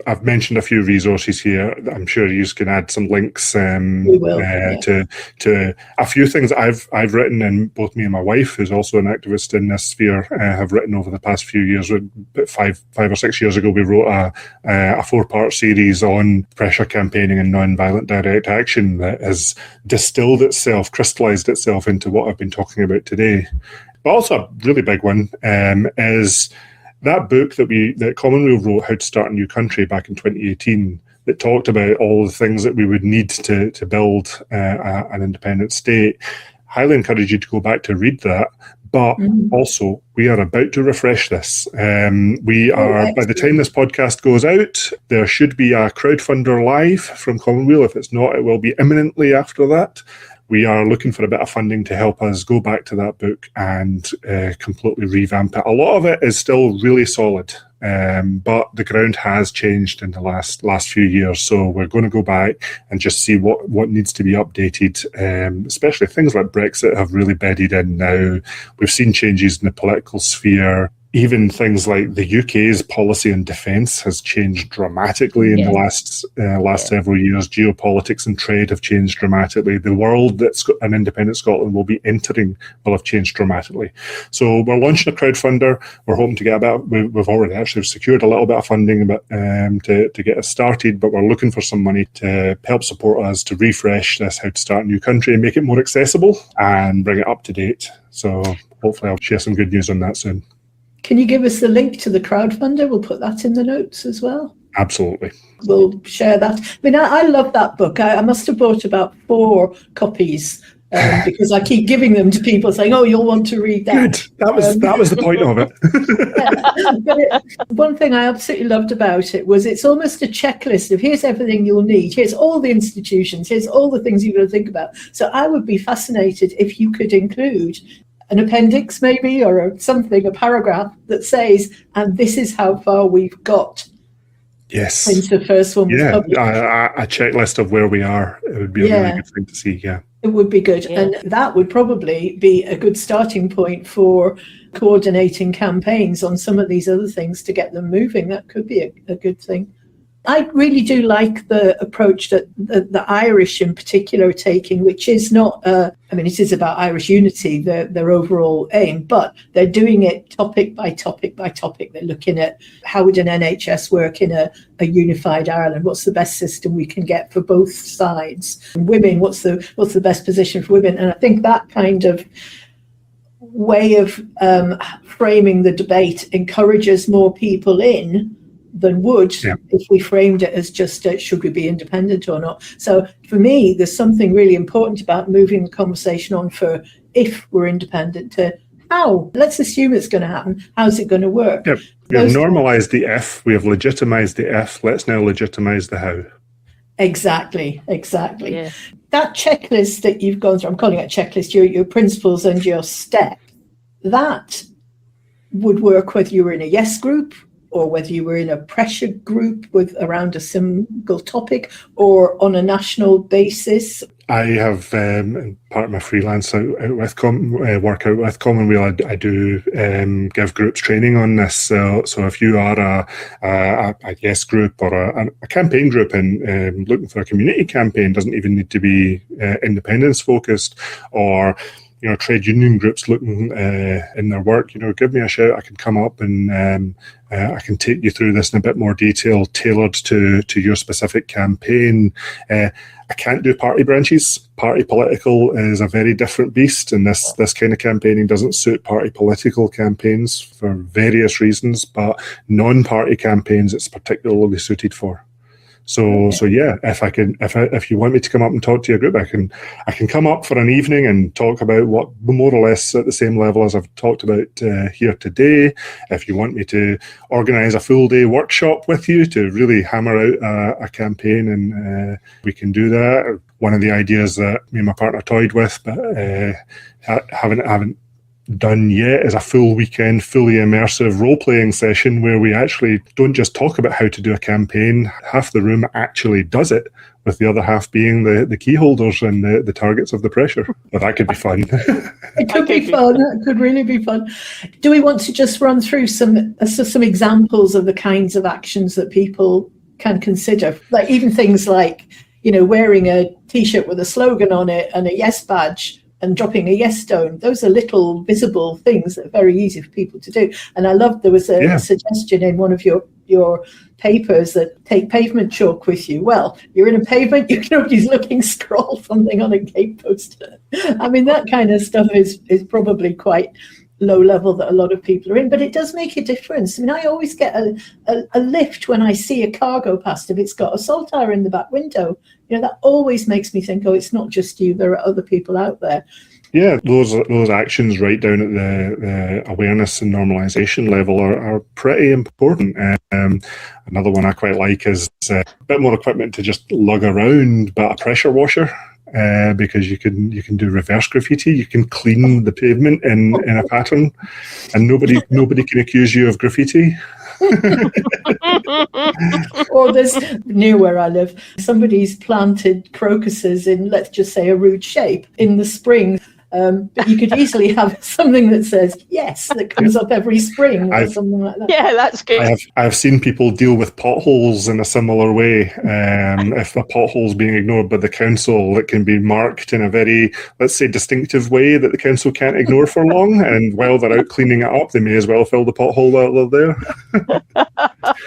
I've mentioned a few resources here. I'm sure you can add some links to a few things I've written, and both me and my wife, who's also an activist in this sphere, have written over the past few years. About five or 6 years ago, we wrote a 4-part series on pressure campaigning and non-violent direct action that has crystallized itself into what I've been talking about today. But also a really big one is that book that Commonweal wrote, How to Start a New Country, back in 2018, that talked about all the things that we would need to build an independent state. Highly encourage you to go back to read that. But also, we are about to refresh this. By the time this podcast goes out, there should be a crowdfunder live from Commonweal. If it's not, it will be imminently after that. We are looking for a bit of funding to help us go back to that book and completely revamp it. A lot of it is still really solid, but the ground has changed in the last few years. So we're going to go back and just see what needs to be updated, especially things like Brexit have really bedded in now. We've seen changes in the political sphere. Even things like the UK's policy on defence has changed dramatically in the last several years. Geopolitics and trade have changed dramatically. The world that an independent Scotland will be entering will have changed dramatically. So we're launching a crowdfunder. We're hoping to get we've already actually secured a little bit of funding to get us started, but we're looking for some money to help support us to refresh this How to Start a New Country and make it more accessible and bring it up to date. So hopefully I'll share some good news on that soon. Can you give us the link to the crowdfunder? We'll put that in the notes as well. Absolutely. We'll share that. I mean, I love that book. I must have bought about 4 copies because I keep giving them to people saying, oh, you'll want to read that. Good. That was the point of it. One thing I absolutely loved about it was it's almost a checklist of here's everything you'll need. Here's all the institutions. Here's all the things you've got to think about. So I would be fascinated if you could include an appendix maybe, or a paragraph that says, and this is how far we've got. Yes. Since the first one was published. A checklist of where we are. It would be a really good thing to see, It would be good. Yeah. And that would probably be a good starting point for coordinating campaigns on some of these other things to get them moving. That could be a good thing. I really do like the approach that the Irish in particular are taking, which is not, it is about Irish unity, their overall aim, but they're doing it topic by topic by topic. They're looking at how would an NHS work in a unified Ireland? What's the best system we can get for both sides? And women, what's the best position for women? And I think that kind of way of framing the debate encourages more people in than would if we framed it as just should we be independent or not. So for me, there's something really important about moving the conversation on for if we're independent to how. Let's assume it's going to happen. How's it going to work? Yep. We have normalised the if, we have legitimised the if, let's now legitimise the how. Exactly. Yeah. That checklist that you've gone through, I'm calling it a checklist, your principles and your steps, that would work whether you were in a yes group or whether you were in a pressure group with around a single topic or on a national basis? I have part of my freelance work out with Commonweal. I do give groups training on this. So if you are a yes group or a campaign group and looking for a community campaign, doesn't even need to be independence focused, or trade union groups looking in their work, give me a shout. I can come up and I can take you through this in a bit more detail, tailored to your specific campaign. I can't do party branches. Party political is a very different beast, and this kind of campaigning doesn't suit party political campaigns for various reasons, but non-party campaigns it's particularly suited for. So yeah, if you want me to come up and talk to your group, I can come up for an evening and talk about what more or less at the same level as I've talked about here today. If you want me to organise a full day workshop with you to really hammer out a campaign, and we can do that. One of the ideas that me and my partner toyed with, but haven't done yet, is a full weekend, fully immersive role-playing session where we actually don't just talk about how to do a campaign. Half the room actually does it, with the other half being the key holders and the targets of the pressure. But that could be fun. It could be fun. That could really be fun. Do we want to just run through some examples of the kinds of actions that people can consider? Like even things like, wearing a T-shirt with a slogan on it and a yes badge, and dropping a yes stone. Those are little visible things that are very easy for people to do. And I loved there was a suggestion in one of your papers that take pavement chalk with you. Well, you're in a pavement, nobody's looking, scroll something on a gate poster. I mean, that kind of stuff is probably quite low level that a lot of people are in, but it does make a difference. I mean, I always get a lift when I see a car go past if it's got a saltire in the back window. That always makes me think, it's not just you, there are other people out there. Yeah, those actions right down at the awareness and normalisation level are pretty important. Another one I quite like is a bit more equipment to just lug around, but a pressure washer. Because you can do reverse graffiti, you can clean the pavement in a pattern, and nobody can accuse you of graffiti. Or there's near where I live, somebody's planted crocuses in, let's just say, a rude shape in the spring. But you could easily have something that says yes, that comes up every spring, or something like that. Yeah, that's good. I've seen people deal with potholes in a similar way. If a pothole's being ignored by the council, it can be marked in a very, let's say, distinctive way that the council can't ignore for long. And while they're out cleaning it up, they may as well fill the pothole while they're there.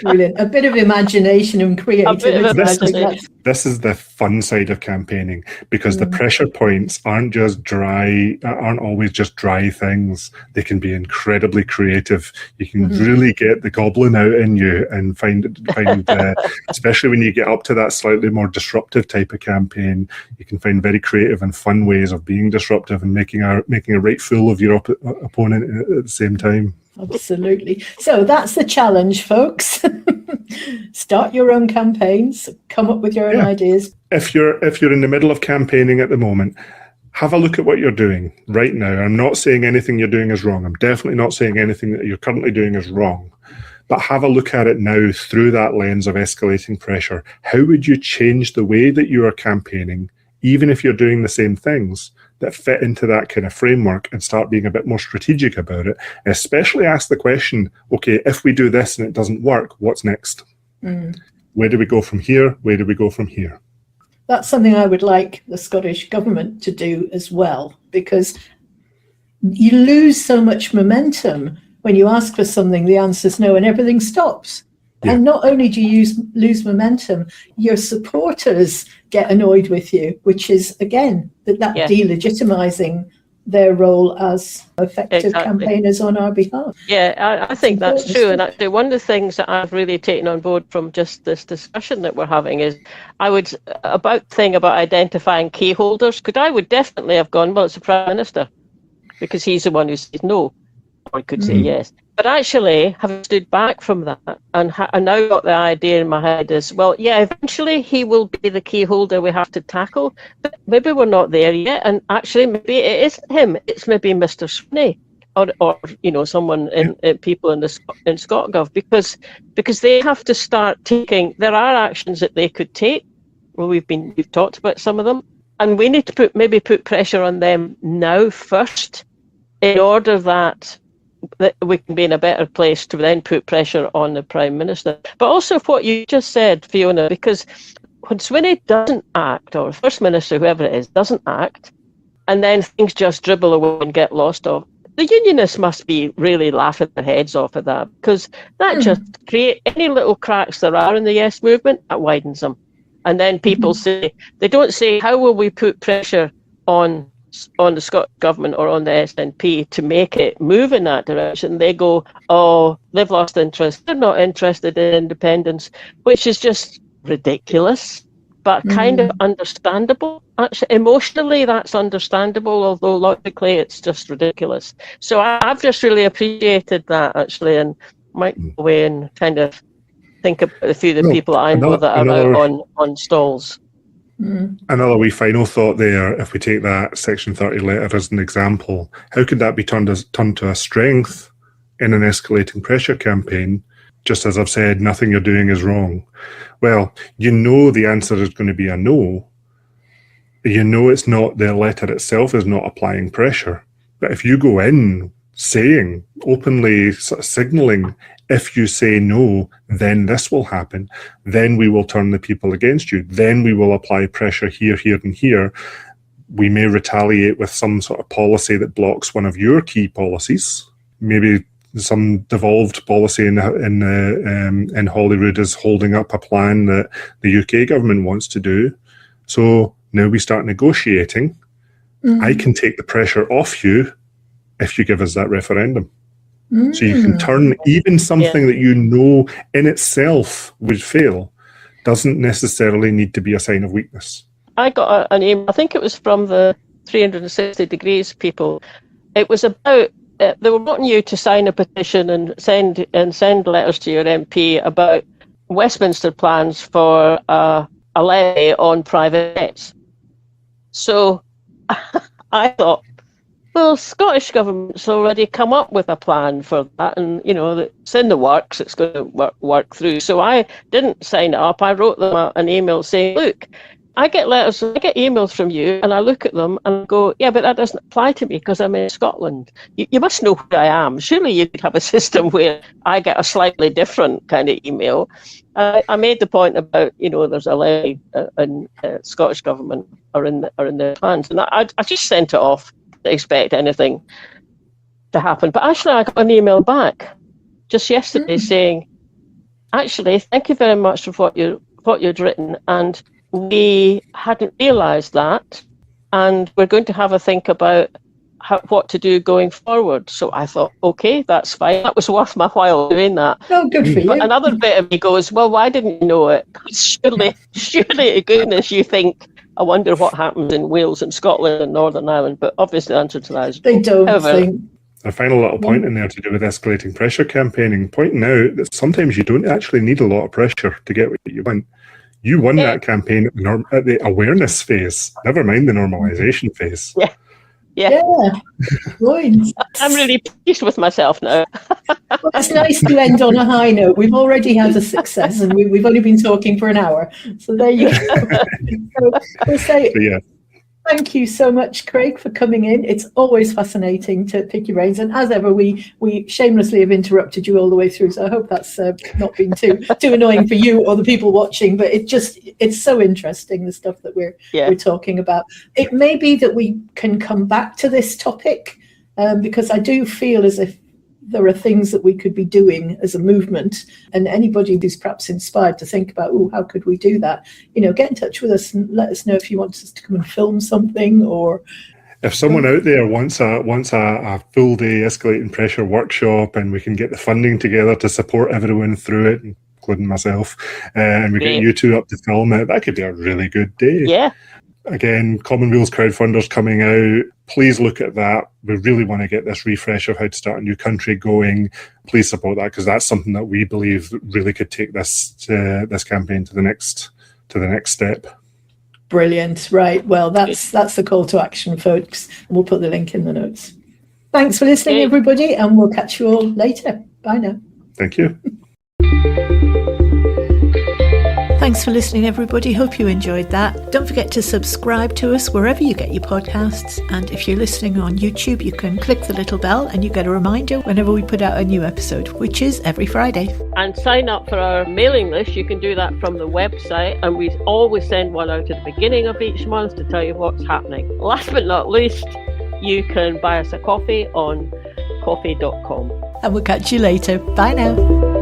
Brilliant. A bit of imagination and creativity. This is the fun side of campaigning, because the pressure points aren't always just dry things. They can be incredibly creative. You can really get the goblin out in you and find especially when you get up to that slightly more disruptive type of campaign, you can find very creative and fun ways of being disruptive and making a right fool of your opponent at the same time. Absolutely. So that's the challenge, folks. Start your own campaigns, come up with your own ideas. If you're in the middle of campaigning at the moment, have a look at what you're doing right now. I'm not saying anything you're doing is wrong. I'm definitely not saying anything that you're currently doing is wrong. But have a look at it now through that lens of escalating pressure. How would you change the way that you are campaigning, even if you're doing the same things, that fit into that kind of framework, and start being a bit more strategic about it? Especially ask the question, okay, if we do this and it doesn't work, what's next? Where do we go from here? Where do we go from here? That's something I would like the Scottish Government to do as well, because you lose so much momentum when you ask for something, the answer's no, and everything stops. Yeah. And not only do you lose momentum, your supporters get annoyed with you, which is, again, that delegitimizing their role as effective campaigners on our behalf. Yeah, I think that's true. And actually, one of the things that I've really taken on board from just this discussion that we're having is about identifying key holders, because I would definitely have gone, well, it's the Prime Minister, because he's the one who says no, or he could say yes. But actually, having stood back from that and now got the idea in my head is, well, yeah, eventually he will be the key holder we have to tackle, but maybe we're not there yet. And actually, maybe it isn't him. It's maybe Mr. Swinney or someone in people in ScotGov, because they have to start taking. There are actions that they could take. Well, we've talked about some of them, and we need to put pressure on them now first, in order that we can be in a better place to then put pressure on the Prime Minister. But also what you just said, Fiona, because when Swinney doesn't act, or First Minister, whoever it is, doesn't act, and then things just dribble away and get lost off, the unionists must be really laughing their heads off at that, because that just creates any little cracks there are in the Yes movement, that widens them. And then people say, they don't say, how will we put pressure on the Scottish Government or on the SNP to make it move in that direction. They go, oh, they've lost interest. They're not interested in independence, which is just ridiculous, but kind of understandable. Actually, emotionally, that's understandable, although logically, it's just ridiculous. So I've just really appreciated that, actually, and might go away and kind of think about a few of the people that I know that are out on stalls. Another wee final thought there, if we take that Section 30 letter as an example, how could that be turned to a strength in an escalating pressure campaign? Just as I've said, nothing you're doing is wrong. Well, the answer is going to be a no. It's not, the letter itself is not applying pressure. But if you go in saying, openly sort of signalling, if you say no, then this will happen. Then we will turn the people against you. Then we will apply pressure here, here, and here. We may retaliate with some sort of policy that blocks one of your key policies. Maybe some devolved policy in Holyrood is holding up a plan that the UK government wants to do. So now we start negotiating. I can take the pressure off you if you give us that referendum. So you can turn even something that in itself would fail, doesn't necessarily need to be a sign of weakness. I got an email, I think it was from the 360 Degrees people. It was about, they were wanting you to sign a petition and send letters to your MP about Westminster plans for a levy on private jets. So I thought, well, Scottish Government's already come up with a plan for that, and it's in the works. It's going to work through. So I didn't sign it up. I wrote them an email saying, "Look, I get emails from you, and I look at them and go, yeah, but that doesn't apply to me because I'm in Scotland. You must know who I am. Surely you could have a system where I get a slightly different kind of email." I made the point about there's a levy in Scottish Government or in their plans, and I just sent it off. Expect anything to happen, but actually I got an email back just yesterday saying, actually, thank you very much for what you'd written, and we hadn't realised that, and we're going to have a think about what to do going forward. So I thought, okay, that's fine. That was worth my while doing that. Oh, good for you. But another bit of me goes, well, why didn't you know it? Surely, to goodness, you think, I wonder what happens in Wales and Scotland and Northern Ireland, but obviously the answer to that is they don't think. A final little point in there to do with escalating pressure campaigning, pointing out that sometimes you don't actually need a lot of pressure to get what you want. You won that campaign at the awareness phase, never mind the normalisation phase. Yeah. Right. I'm really pleased with myself now. Well, it's nice to end on a high note. We've already had a success, and we've only been talking for an hour. So there you go. So we'll say thank you so much, Craig, for coming in. It's always fascinating to pick your brains, and as ever, we shamelessly have interrupted you all the way through. So I hope that's not been too annoying for you or the people watching. But it's so interesting, the stuff that we're talking about. It may be that we can come back to this topic because I do feel as if there are things that we could be doing as a movement, and anybody who's perhaps inspired to think about, how could we do that? Get in touch with us and let us know if you want us to come and film something, or if someone out there wants a full day escalating pressure workshop, and we can get the funding together to support everyone through it, including myself, and we get you two up to film it, that could be a really good day. Yeah. Again, Commonweal's crowdfunders coming out. Please look at that. We really want to get this refresh of how to start a new country going. Please support that, because that's something that we believe really could take this campaign to the next step. Brilliant. Right. Well, that's the call to action, folks. We'll put the link in the notes. Thanks for listening, Okay. everybody, and we'll catch you all later. Bye now. Thank you. Thanks for listening, everybody. Hope you enjoyed that. Don't forget to subscribe to us wherever you get your podcasts. And if you're listening on YouTube, you can click the little bell and you get a reminder whenever we put out a new episode, which is every Friday. And sign up for our mailing list. You can do that from the website, and we always send one out at the beginning of each month to tell you what's happening. Last but not least, you can buy us a coffee on coffee.com. And we'll catch you later. Bye now.